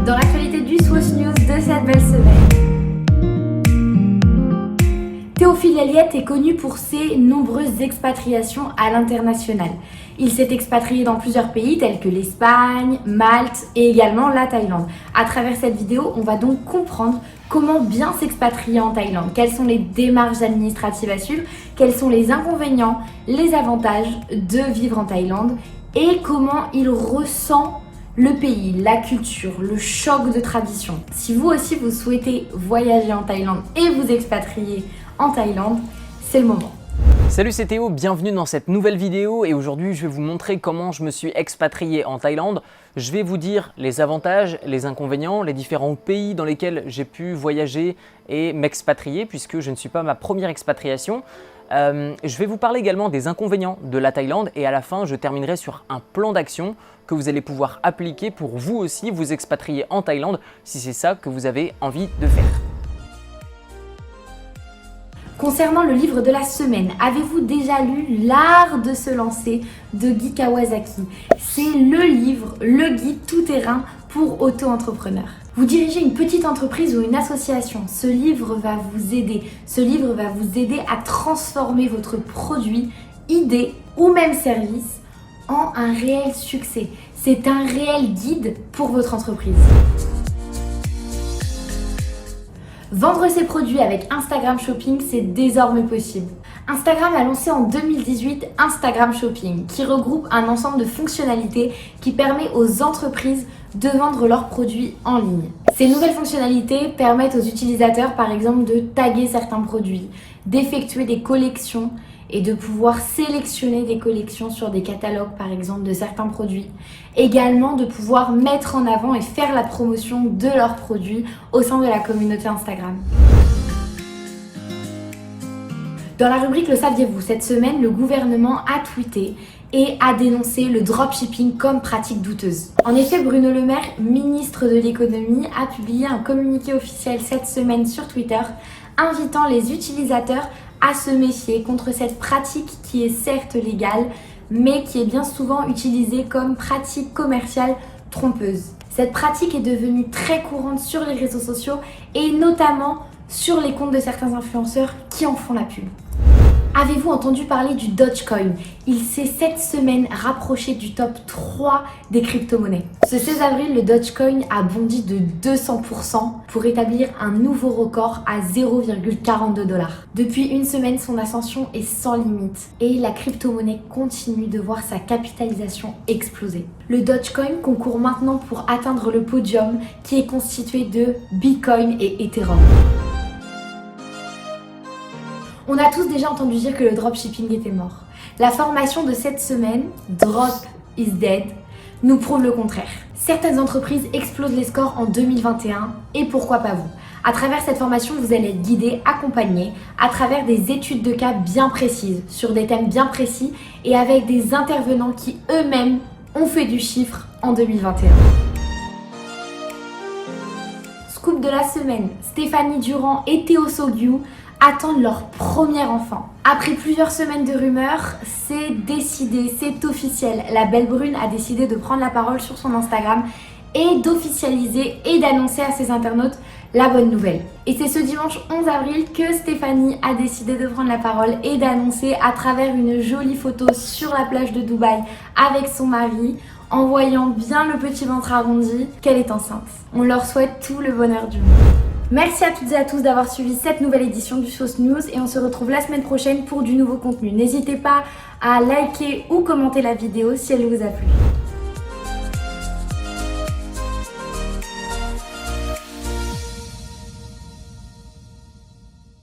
Dans l'actualité du Swiss News de cette belle semaine, Théophile Elliott est connu pour ses nombreuses expatriations à l'international. Il s'est expatrié dans plusieurs pays tels que l'Espagne, Malte et également la Thaïlande. À travers cette vidéo, on va donc comprendre comment bien s'expatrier en Thaïlande, quelles sont les démarches administratives à suivre, quels sont les inconvénients, les avantages de vivre en Thaïlande et comment il ressent le pays, la culture, le choc de tradition. Si vous aussi vous souhaitez voyager en Thaïlande et vous expatrier en Thaïlande, c'est le moment. Salut, c'est Théo, bienvenue dans cette nouvelle vidéo et aujourd'hui je vais vous montrer comment je me suis expatrié en Thaïlande. Je vais vous dire les avantages, les inconvénients, les différents pays dans lesquels j'ai pu voyager et m'expatrier puisque je ne suis pas ma première expatriation. Je vais vous parler également des inconvénients de la Thaïlande et à la fin je terminerai sur un plan d'action que vous allez pouvoir appliquer pour vous aussi vous expatrier en Thaïlande si c'est ça que vous avez envie de faire. Concernant le livre de la semaine, avez-vous déjà lu L'art de se lancer de Guy Kawasaki? C'est le livre, le guide tout-terrain pour auto-entrepreneurs. Vous dirigez une petite entreprise ou une association, ce livre va vous aider. Ce livre va vous aider à transformer votre produit, idée ou même service en un réel succès. C'est un réel guide pour votre entreprise. Vendre ses produits avec Instagram Shopping, c'est désormais possible. Instagram a lancé en 2018 Instagram Shopping, qui regroupe un ensemble de fonctionnalités qui permet aux entreprises de vendre leurs produits en ligne. Ces nouvelles fonctionnalités permettent aux utilisateurs, par exemple, de taguer certains produits, d'effectuer des collections et de pouvoir sélectionner des collections sur des catalogues, par exemple, de certains produits. Également de pouvoir mettre en avant et faire la promotion de leurs produits au sein de la communauté Instagram. Dans la rubrique Le saviez-vous, cette semaine, le gouvernement a tweeté et a dénoncé le dropshipping comme pratique douteuse. En effet, Bruno Le Maire, ministre de l'économie, a publié un communiqué officiel cette semaine sur Twitter invitant les utilisateurs à se méfier contre cette pratique qui est certes légale, mais qui est bien souvent utilisée comme pratique commerciale trompeuse. Cette pratique est devenue très courante sur les réseaux sociaux et notamment sur les comptes de certains influenceurs qui en font la pub. Avez-vous entendu parler du Dogecoin? Il s'est cette semaine rapproché du top 3 des crypto-monnaies. Ce 16 avril, le Dogecoin a bondi de 200% pour établir un nouveau record à 0,42 $. Depuis une semaine, son ascension est sans limite et la crypto-monnaie continue de voir sa capitalisation exploser. Le Dogecoin concourt maintenant pour atteindre le podium qui est constitué de Bitcoin et Ethereum. On a tous déjà entendu dire que le dropshipping était mort. La formation de cette semaine, Drop is Dead, nous prouve le contraire. Certaines entreprises explosent les scores en 2021 et pourquoi pas vous? À travers cette formation, vous allez être guidé, accompagné à travers des études de cas bien précises, sur des thèmes bien précis et avec des intervenants qui eux-mêmes ont fait du chiffre en 2021. Scoop de la semaine, Stéphanie Durand et Théo Sogiu attendent leur premier enfant. Après plusieurs semaines de rumeurs, c'est décidé, c'est officiel. La Belle Brune a décidé de prendre la parole sur son Instagram et d'officialiser et d'annoncer à ses internautes la bonne nouvelle. Et c'est ce dimanche 11 avril que Stéphanie a décidé de prendre la parole et d'annoncer à travers une jolie photo sur la plage de Dubaï avec son mari, en voyant bien le petit ventre arrondi, qu'elle est enceinte. On leur souhaite tout le bonheur du monde. Merci à toutes et à tous d'avoir suivi cette nouvelle édition du Swiss News et on se retrouve la semaine prochaine pour du nouveau contenu. N'hésitez pas à liker ou commenter la vidéo si elle vous a plu.